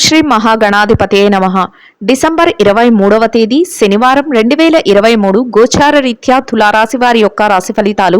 శ్రీ మహాగణాధిపతే నమః. డిసెంబర్ 23వ తేదీ శనివారం 2023 గోచార రీత్యా తులారాశి వారి యొక్క రాశి ఫలితాలు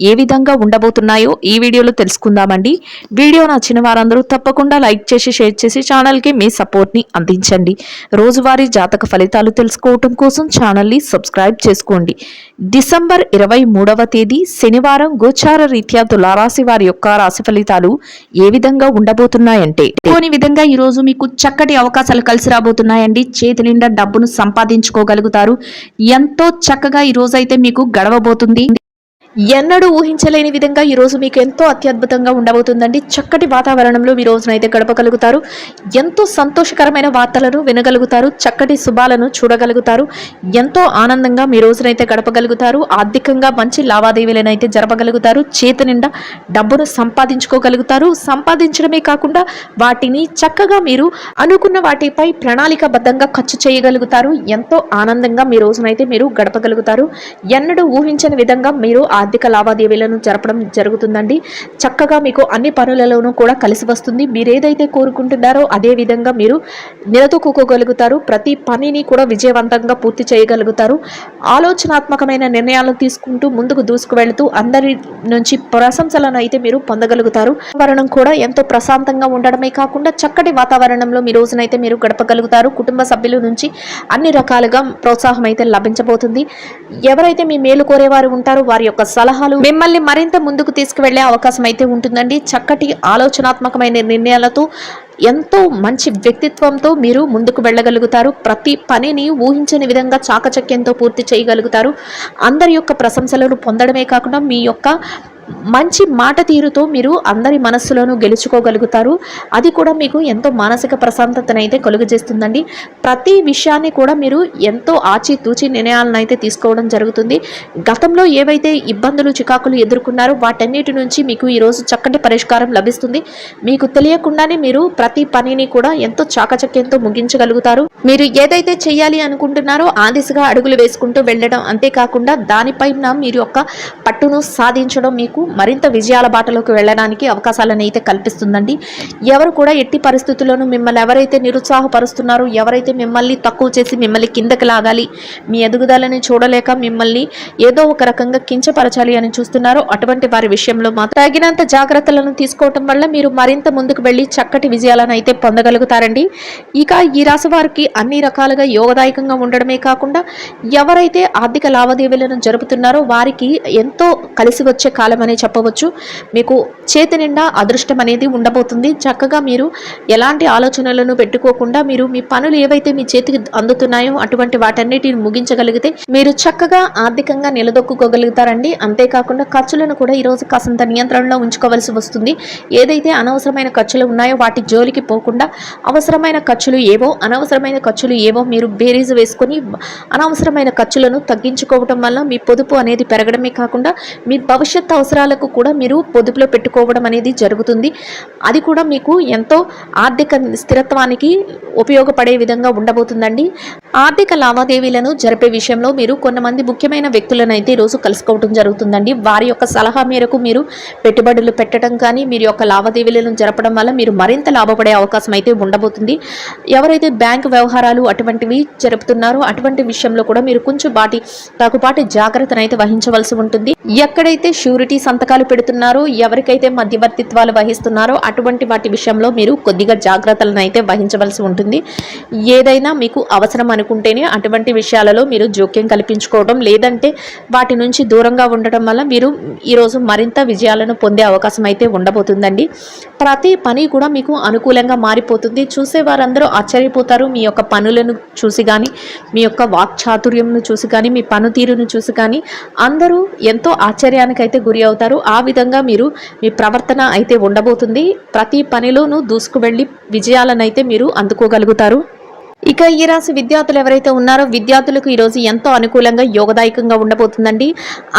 ఏ విధంగా ఉండబోతున్నాయో ఈ వీడియోలో తెలుసుకుందామండి. వీడియో నచ్చిన వారందరూ తప్పకుండా లైక్ చేసి షేర్ చేసి ఛానల్కి మీ సపోర్ట్ని అందించండి. రోజువారీ జాతక ఫలితాలు తెలుసుకోవటం కోసం ఛానల్ని సబ్స్క్రైబ్ చేసుకోండి. డిసెంబర్ 23వ తేదీ శనివారం గోచార రీత్యా తులారాశి వారి యొక్క రాశి ఫలితాలు ఏ విధంగా ఉండబోతున్నాయంటే కొన్ని విధంగా ఈ రోజు మీకు చక్కటి అవకాశాలు కలిసి రాబోతున్నాయండి. చేతి నిండా డబ్బును సంపాదించుకోగలుగుతారు. ఎంతో చక్కగా ఈ రోజు అయితే మీకు గడవబోతుంది. ఎన్నడూ ఊహించలేని విధంగా ఈ రోజు మీకు ఎంతో అత్యద్భుతంగా ఉండబోతుందండి. చక్కటి వాతావరణంలో మీ రోజునైతే గడపగలుగుతారు. ఎంతో సంతోషకరమైన వార్తలను వినగలుగుతారు. చక్కటి శుభాలను చూడగలుగుతారు. ఎంతో ఆనందంగా మీ రోజునైతే గడపగలుగుతారు. ఆర్థికంగా మంచి లావాదేవీలను అయితే జరపగలుగుతారు. చేతి నిండా డబ్బును సంపాదించుకోగలుగుతారు. సంపాదించడమే కాకుండా వాటిని చక్కగా మీరు అనుకున్న వాటిపై ప్రణాళికాబద్ధంగా ఖర్చు చేయగలుగుతారు. ఎంతో ఆనందంగా మీ రోజునైతే మీరు గడపగలుగుతారు. ఎన్నడూ ఊహించని విధంగా మీరు ఆర్థిక లావాదేవీలను జరపడం జరుగుతుందండి. చక్కగా మీకు అన్ని పనులలోనూ కూడా కలిసి వస్తుంది. మీరు ఏదైతే కోరుకుంటున్నారో అదే విధంగా మీరు నిలదొక్కుకోగలుగుతారు. ప్రతి పనిని కూడా విజయవంతంగా పూర్తి చేయగలుగుతారు. ఆలోచనాత్మకమైన నిర్ణయాలను తీసుకుంటూ ముందుకు దూసుకు వెళుతూ అందరి నుంచి ప్రశంసలను అయితే మీరు పొందగలుగుతారు. వాతావరణం కూడా ఎంతో ప్రశాంతంగా ఉండడమే కాకుండా చక్కటి వాతావరణంలో మీ రోజునైతే మీరు గడపగలుగుతారు. కుటుంబ సభ్యుల నుంచి అన్ని రకాలుగా ప్రోత్సాహం అయితే లభించబోతుంది. ఎవరైతే మీ మేలు కోరేవారు ఉంటారో వారి యొక్క సలహాలు మిమ్మల్ని మరింత ముందుకు తీసుకువెళ్లే అవకాశం అయితే ఉంటుందండి. చక్కటి ఆలోచనాత్మకమైన నిర్ణయాలతో ఎంతో మంచి వ్యక్తిత్వంతో మీరు ముందుకు వెళ్ళగలుగుతారు. ప్రతి పనిని ఊహించని విధంగా చాకచక్యంతో పూర్తి చేయగలుగుతారు. అందరి యొక్క ప్రశంసలను పొందడమే కాకుండా మీ యొక్క మంచి మాట తీరుతో మీరు అందరి మనస్సులను గెలుచుకోగలుగుతారు. అది కూడా మీకు ఎంతో మానసిక ప్రశాంతతనైతే కలుగజేస్తుందండి. ప్రతి విషయాన్ని కూడా మీరు ఎంతో ఆచితూచి నిర్ణయాలను అయితే తీసుకోవడం జరుగుతుంది. గతంలో ఏవైతే ఇబ్బందులు చికాకులు ఎదుర్కొన్నారో వాటన్నిటి నుంచి మీకు ఈరోజు చక్కటి పరిష్కారం లభిస్తుంది. మీకు తెలియకుండానే మీరు ప్రతి పనిని కూడా ఎంతో చాకచక్యంతో ముగించగలుగుతారు. మీరు ఏదైతే చేయాలి అనుకుంటున్నారో ఆ దిశగా అడుగులు వేసుకుంటూ వెళ్ళడం, అంతేకాకుండా దానిపైన మీరు యొక్క పట్టును సాధించడం మీకు మరింత విజయాల బాటలోకి వెళ్ళడానికి అవకాశాలను అయితే కల్పిస్తుందండి. ఎవరు కూడా ఎట్టి పరిస్థితుల్లోనూ మిమ్మల్ని ఎవరైతే నిరుత్సాహపరుస్తున్నారో, ఎవరైతే మిమ్మల్ని తక్కువ చేసి మిమ్మల్ని కిందకి లాగాలి, మీ ఎదుగుదలని చూడలేక మిమ్మల్ని ఏదో ఒక రకంగా కించపరచాలి అని చూస్తున్నారో అటువంటి వారి విషయంలో మాత్రం తగినంత జాగ్రత్తలను తీసుకోవటం వల్ల మీరు మరింత ముందుకు వెళ్ళి చక్కటి విజయాలను అయితే పొందగలుగుతారండి. ఇక ఈ రాశి వారికి అన్ని రకాలుగా యోగదాయకంగా ఉండడమే కాకుండా ఎవరైతే ఆర్థిక లావాదేవీలను జరుపుతున్నారో వారికి ఎంతో కలిసి వచ్చే కాలం అనే చెప్పవచ్చు. మీకు చేతి నిండా అదృష్టం అనేది ఉండబోతుంది. చక్కగా మీరు ఎలాంటి ఆలోచనలను పెట్టుకోకుండా మీరు మీ పనులు ఏవైతే మీ చేతికి అందుతున్నాయో అటువంటి వాటన్నిటిని ముగించగలిగితే మీరు చక్కగా ఆర్థికంగా నిలదొక్కుకోగలుగుతారండి. అంతేకాకుండా ఖర్చులను కూడా ఈరోజు కాసంత నియంత్రణలో ఉంచుకోవాల్సి వస్తుంది. ఏదైతే అనవసరమైన ఖర్చులు ఉన్నాయో వాటి జోలికి పోకుండా అవసరమైన ఖర్చులు ఏవో అనవసరమైన ఖర్చులు ఏవో మీరు బేరీజు వేసుకొని అనవసరమైన ఖర్చులను తగ్గించుకోవటం వల్ల మీ పొదుపు అనేది పెరగడమే కాకుండా మీ భవిష్యత్ అవసరాలకు కూడా మీరు పొదుపులో పెట్టుకోవడం అనేది జరుగుతుంది. అది కూడా మీకు ఎంతో ఆర్థిక స్థిరత్వానికి ఉపయోగపడే విధంగా ఉండబోతుందండి. ఆర్థిక లావాదేవీలను జరిపే విషయంలో మీరు కొంతమంది ముఖ్యమైన వ్యక్తులను అయితే ఈరోజు కలుసుకోవడం జరుగుతుందండి. వారి యొక్క సలహా మేరకు మీరు పెట్టుబడులు పెట్టడం కానీ మీరు యొక్క లావాదేవీలను జరపడం వల్ల మీరు మరింత లాభపడే అవకాశం అయితే ఉండబోతుంది. ఎవరైతే బ్యాంకు వ్యవహారాలు అటువంటివి జరుపుతున్నారో అటువంటి విషయంలో కూడా మీరు కొంచెం తగుపాటి జాగ్రత్తను అయితే వహించవలసి ఉంటుంది. ఎక్కడైతే షూరిటీ సంతకాలు పెడుతున్నారో, ఎవరికైతే మధ్యవర్తిత్వాలు వహిస్తున్నారో అటువంటి వాటి విషయంలో మీరు కొద్దిగా జాగ్రత్తలను అయితే వహించవలసి ఉంటుంది. ఏదైనా మీకు అవసరం అనుకుంటేనే అటువంటి విషయాలలో మీరు జోక్యం కల్పించుకోవడం, లేదంటే వాటి నుంచి దూరంగా ఉండటం వల్ల మీరు ఈరోజు మరింత విజయాలను పొందే అవకాశం అయితే ఉండబోతుందండి. ప్రతి పని కూడా మీకు అనుకూలంగా మారిపోతుంది. చూసేవారందరూ ఆశ్చర్యపోతారు. మీ యొక్క పనులను చూసి కానీ, మీ యొక్క వాక్చాతుర్యంను చూసి కానీ, మీ పనితీరును చూసి కానీ అందరూ ఎంతో ఆశ్చర్యానికి అయితే గురి అవుతారు. ఆ విధంగా మీరు మీ ప్రవర్తన అయితే ఉండబోతుంది. ప్రతి పనిలోనూ దూసుకు వెళ్ళి విజయాలను అయితే మీరు అందుకోగలుగుతారు. ఇక ఈ రాశి విద్యార్థులు ఎవరైతే ఉన్నారో విద్యార్థులకు ఈరోజు ఎంతో అనుకూలంగా యోగదాయకంగా ఉండబోతుందండి.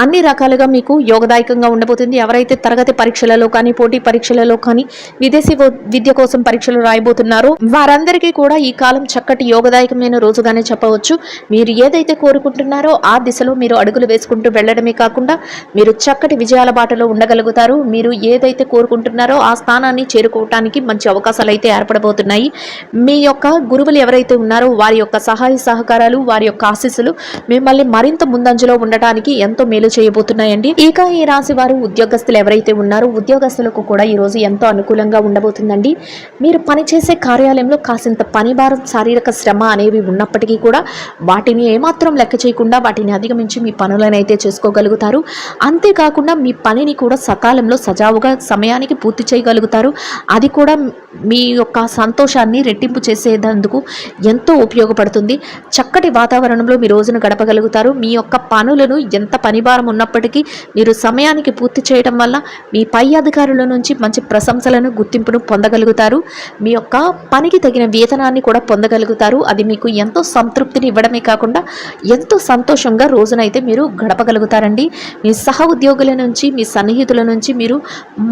అన్ని రకాలుగా మీకు యోగదాయకంగా ఉండబోతుంది. ఎవరైతే తరగతి పరీక్షలలో కానీ పోటీ పరీక్షలలో కానీ విదేశీ విద్య కోసం పరీక్షలు రాయబోతున్నారో వారందరికీ కూడా ఈ కాలం చక్కటి యోగదాయకమైన రోజుగానే చెప్పవచ్చు. మీరు ఏదైతే కోరుకుంటున్నారో ఆ దిశలో మీరు అడుగులు వేసుకుంటూ వెళ్ళడమే కాకుండా మీరు చక్కటి విజయాల బాటలో ఉండగలుగుతారు. మీరు ఏదైతే కోరుకుంటున్నారో ఆ స్థానాన్ని చేరుకోవటానికి మంచి అవకాశాలు అయితే ఏర్పడబోతున్నాయి. మీ యొక్క గురువులు ఎవరైతే ఉన్నారో వారి యొక్క సహాయ సహకారాలు వారి యొక్క ఆశీస్సులు మిమ్మల్ని మరింత ముందంజలో ఉండటానికి ఎంతో మేలు చేయబోతున్నాయండి. ఇక ఈ రాశి వారు ఉద్యోగస్తులు ఎవరైతే ఉన్నారో ఉద్యోగస్తులకు కూడా ఈ రోజు ఎంతో అనుకూలంగా ఉండబోతుందండి. మీరు పనిచేసే కార్యాలయంలో కాసింత పని భారం శారీరక శ్రమ అనేవి ఉన్నప్పటికీ కూడా వాటిని ఏమాత్రం లెక్క చేయకుండా వాటిని అధిగమించి మీ పనులను అయితే చేసుకోగలుగుతారు. అంతేకాకుండా మీ పనిని కూడా సకాలంలో సజావుగా సమయానికి పూర్తి చేయగలుగుతారు. అది కూడా మీ యొక్క సంతోషాన్ని రెట్టింపు చేసేందుకు ఎంతో ఉపయోగపడుతుంది. చక్కటి వాతావరణంలో మీ రోజును గడపగలుగుతారు. మీ యొక్క పనులను ఎంత పనిభారం ఉన్నప్పటికీ మీరు సమయానికి పూర్తి చేయడం వల్ల మీ పై అధికారుల నుంచి మంచి ప్రశంసలను గుర్తింపును పొందగలుగుతారు. మీ యొక్క పనికి తగిన వేతనాన్ని కూడా పొందగలుగుతారు. అది మీకు ఎంతో సంతృప్తిని ఇవ్వడమే కాకుండా ఎంతో సంతోషంగా రోజునైతే మీరు గడపగలుగుతారండి. మీ సహ ఉద్యోగుల నుంచి మీ సన్నిహితుల నుంచి మీరు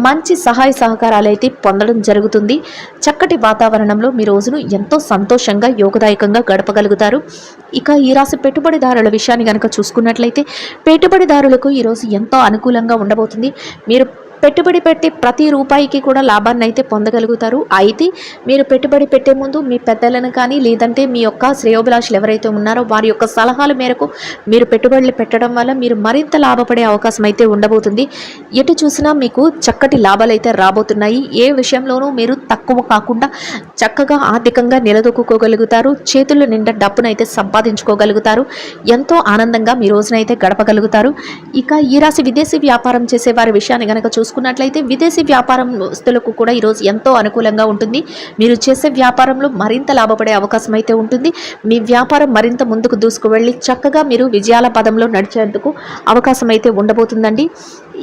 మంచి సహాయ సహకారాలు అయితే పొందడం జరుగుతుంది. చక్కటి వాతావరణంలో మీ రోజును ఎంతో సంతోషంగా యోగదాయకంగా గడపగలుగుతారు. ఇక ఈ రాశి పెట్టుబడిదారుల విషయాన్ని కనుక చూసుకున్నట్లయితే పెట్టుబడిదారులకు ఈరోజు ఎంతో అనుకూలంగా ఉండబోతుంది. మీరు పెట్టుబడి పెట్టే ప్రతి రూపాయికి కూడా లాభాన్ని అయితే పొందగలుగుతారు. అయితే మీరు పెట్టుబడి పెట్టే ముందు మీ పెద్దలను కానీ లేదంటే మీ యొక్క శ్రేయోభిలాషులు ఎవరైతే ఉన్నారో వారి యొక్క సలహాల మేరకు మీరు పెట్టుబడులు పెట్టడం వల్ల మీరు మరింత లాభపడే అవకాశం అయితే ఉండబోతుంది. ఎటు చూసినా మీకు చక్కటి లాభాలు అయితే రాబోతున్నాయి. ఏ విషయంలోనూ మీరు తక్కువ కాకుండా చక్కగా ఆర్థికంగా నిలదొక్కుకోగలుగుతారు. చేతుల్లో నిండా డబ్బునైతే సంపాదించుకోగలుగుతారు. ఎంతో ఆనందంగా మీ రోజునైతే గడపగలుగుతారు. ఇక ఈ రాశి విదేశీ వ్యాపారం చేసే వారి విషయాన్ని కనుక చూసుకున్నట్లయితే విదేశీ వ్యాపారస్తులకు కూడా ఈరోజు ఎంతో అనుకూలంగా ఉంటుంది. మీరు చేసే వ్యాపారంలో మరింత లాభపడే అవకాశం అయితే ఉంటుంది. మీ వ్యాపారం మరింత ముందుకు దూసుకువెళ్ళి చక్కగా మీరు విజయాల పదంలో నడిచేందుకు అవకాశం అయితే ఉండబోతుందండి.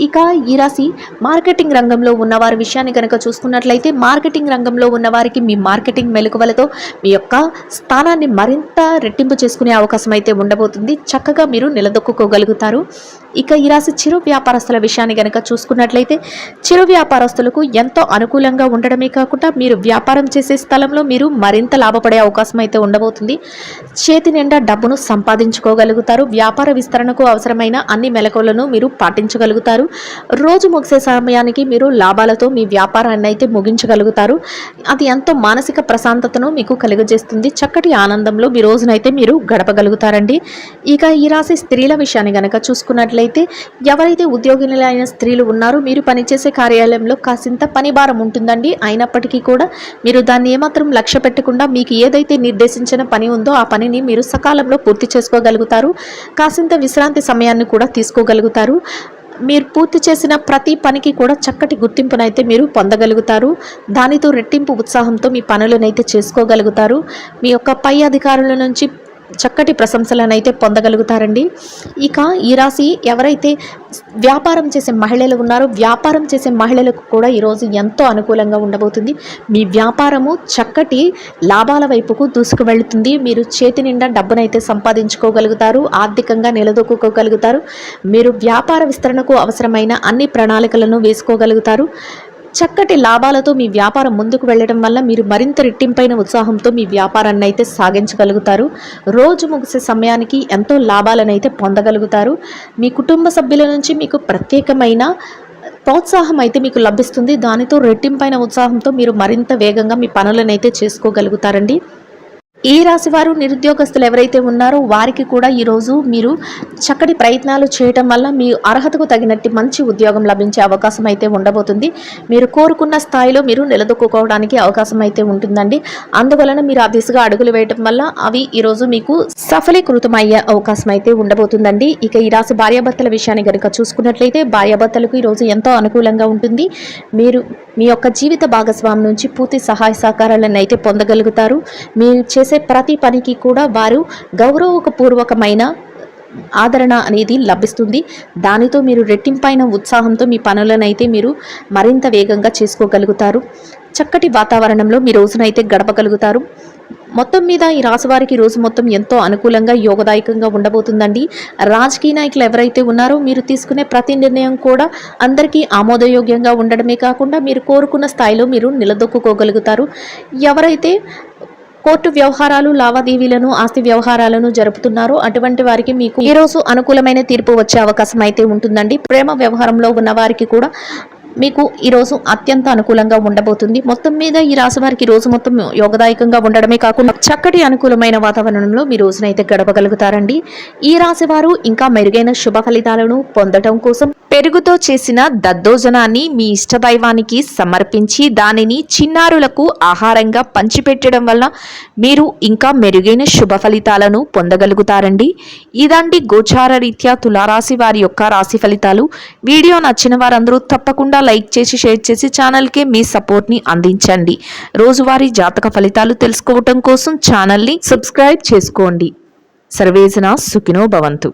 ఇక ఈ రాశి మార్కెటింగ్ రంగంలో ఉన్నవారి విషయాన్ని కనుక చూసుకున్నట్లయితే మార్కెటింగ్ రంగంలో ఉన్నవారికి మీ మార్కెటింగ్ మెలకువలతో మీ యొక్క స్థానాన్ని మరింత రెట్టింపు చేసుకునే అవకాశం అయితే ఉండబోతుంది. చక్కగా మీరు నిలదొక్కుకోగలుగుతారు. ఇక ఈ రాశి చిరు వ్యాపారస్తుల విషయాన్ని కనుక చూసుకున్నట్లయితే చిరు వ్యాపారస్తులకు ఎంతో అనుకూలంగా ఉండడమే కాకుండా మీరు వ్యాపారం చేసే స్థలంలో మీరు మరింత లాభపడే అవకాశం అయితే ఉండబోతుంది. చేతి నిండా డబ్బును సంపాదించుకోగలుగుతారు. వ్యాపార విస్తరణకు అవసరమైన అన్ని మెలకువలను మీరు పాటించగలుగుతారు. రోజు ముగిసే సమయానికి మీరు లాభాలతో మీ వ్యాపారాన్ని అయితే ముగించగలుగుతారు. అది ఎంతో మానసిక ప్రశాంతతను మీకు కలుగజేస్తుంది. చక్కటి ఆనందంలో మీ రోజునైతే మీరు గడపగలుగుతారండి. ఇక ఈ రాశి స్త్రీల విషయాన్ని కనుక చూసుకున్నట్లయితే ఎవరైతే ఉద్యోగినులైన స్త్రీలు ఉన్నారో మీరు పనిచేసే కార్యాలయంలో కాసింత పని భారం ఉంటుందండి. అయినప్పటికీ కూడా మీరు దాన్ని ఏమాత్రం లక్ష్య పెట్టకుండా మీకు ఏదైతే నిర్దేశించిన పని ఉందో ఆ పనిని మీరు సకాలంలో పూర్తి చేసుకోగలుగుతారు. కాసింత విశ్రాంతి సమయాన్ని కూడా తీసుకోగలుగుతారు. మీరు పూర్తి చేసిన ప్రతి పనికి కూడా చక్కటి గుర్తింపునైతే మీరు పొందగలుగుతారు. దానితో రెట్టింపు ఉత్సాహంతో మీ పనులనైతే చేసుకోగలుగుతారు. మీ యొక్క పై అధికారుల నుంచి చక్కటి ప్రశంసలను అయితే పొందగలుగుతారండి. ఇక ఈ రాశి ఎవరైతే వ్యాపారం చేసే మహిళలు ఉన్నారో వ్యాపారం చేసే మహిళలకు కూడా ఈరోజు ఎంతో అనుకూలంగా ఉండబోతుంది. మీ వ్యాపారము చక్కటి లాభాల వైపుకు దూసుకు వెళుతుంది. మీరు చేతి నిండా డబ్బునైతే సంపాదించుకోగలుగుతారు. ఆర్థికంగా నిలదొక్కుకోగలుగుతారు. మీరు వ్యాపార విస్తరణకు అవసరమైన అన్ని ప్రణాళికలను వేసుకోగలుగుతారు. చక్కటి లాభాలతో మీ వ్యాపారం ముందుకు వెళ్ళడం వల్ల మీరు మరింత రెట్టింపైన ఉత్సాహంతో మీ వ్యాపారాన్ని అయితే సాగించగలుగుతారు. రోజు ముగిసే సమయానికి ఎంతో లాభాలను అయితే పొందగలుగుతారు. మీ కుటుంబ సభ్యుల నుంచి మీకు ప్రత్యేకమైన ప్రోత్సాహం అయితే మీకు లభిస్తుంది. దానితో రెట్టింపైన ఉత్సాహంతో మీరు మరింత వేగంగా మీ పనులను అయితే చేసుకోగలుగుతారండి. ఈ రాశి వారు నిరుద్యోగస్తులు ఎవరైతే ఉన్నారో వారికి కూడా ఈరోజు మీరు చక్కటి ప్రయత్నాలు చేయటం వల్ల మీ అర్హతకు తగినట్టు మంచి ఉద్యోగం లభించే అవకాశం అయితే ఉండబోతుంది. మీరు కోరుకున్న స్థాయిలో మీరు నిలదొక్కుకోవడానికి అవకాశం అయితే ఉంటుందండి. అందువలన మీరు ఆ దిశగా అడుగులు వేయటం వల్ల అవి ఈరోజు మీకు సఫలీకృతం అయ్యే అవకాశం అయితే ఉండబోతుందండి. ఇక ఈ రాశి భార్యాభర్తల విషయాన్ని కనుక చూసుకున్నట్లయితే భార్యాభర్తలకు ఈరోజు ఎంతో అనుకూలంగా ఉంటుంది. మీరు మీ యొక్క జీవిత భాగస్వామి నుంచి పూర్తి సహాయ సహకారాలను అయితే పొందగలుగుతారు. మీరు చేసే ప్రతి పనికి కూడా వారు గౌరవపూర్వకమైన ఆదరణ అనేది లభిస్తుంది. దానితో మీరు రెట్టింపైన ఉత్సాహంతో మీ పనులను అయితే మీరు మరింత వేగంగా చేసుకోగలుగుతారు. చక్కటి వాతావరణంలో మీ రోజునైతే గడపగలుగుతారు. మొత్తం మీద ఈ రాశి వారికి రోజు మొత్తం ఎంతో అనుకూలంగా యోగదాయకంగా ఉండబోతుందండి. రాజకీయ నాయకులు ఎవరైతే ఉన్నారో మీరు తీసుకునే ప్రతి నిర్ణయం కూడా అందరికీ ఆమోదయోగ్యంగా ఉండడమే కాకుండా మీరు కోరుకున్న స్థాయిలో మీరు నిలదొక్కుకోగలుగుతారు. ఎవరైతే కోర్టు వ్యవహారాలు, లావాదేవీలను, ఆస్తి వ్యవహారాలను జరుపుతున్నారో అటువంటి వారికి మీకు ఈ రోజు అనుకూలమైన తీర్పు వచ్చే అవకాశం అయితే ఉంటుందండి. ప్రేమ వ్యవహారంలో ఉన్న వారికి కూడా మీకు ఈరోజు అత్యంత అనుకూలంగా ఉండబోతుంది. మొత్తం మీద ఈ రాశి వారికి రోజు మొత్తం యోగదాయకంగా ఉండడమే కాకుండా చక్కటి అనుకూలమైన వాతావరణంలో మీ రోజునైతే గడపగలుగుతారండి. ఈ రాశి వారు ఇంకా మెరుగైన శుభ ఫలితాలను పొందడం కోసం పెరుగుతో చేసిన దద్దోజనాన్ని మీ ఇష్టదైవానికి సమర్పించి దానిని చిన్నారులకు ఆహారంగా పంచిపెట్టడం వల్ల మీరు ఇంకా మెరుగైన శుభ ఫలితాలను పొందగలుగుతారండి. ఇదండి గోచార రీత్యా తులారాశి వారి యొక్క రాశి ఫలితాలు. వీడియో నచ్చిన వారందరూ తప్పకుండా లైక్ చేసి షేర్ చేసి ఛానల్కి మీ సపోర్ట్ని అందించండి. రోజువారీ జాతక ఫలితాలు తెలుసుకోవటం కోసం ఛానల్ని సబ్స్క్రైబ్ చేసుకోండి. సర్వేజన సుఖినో భవంతు.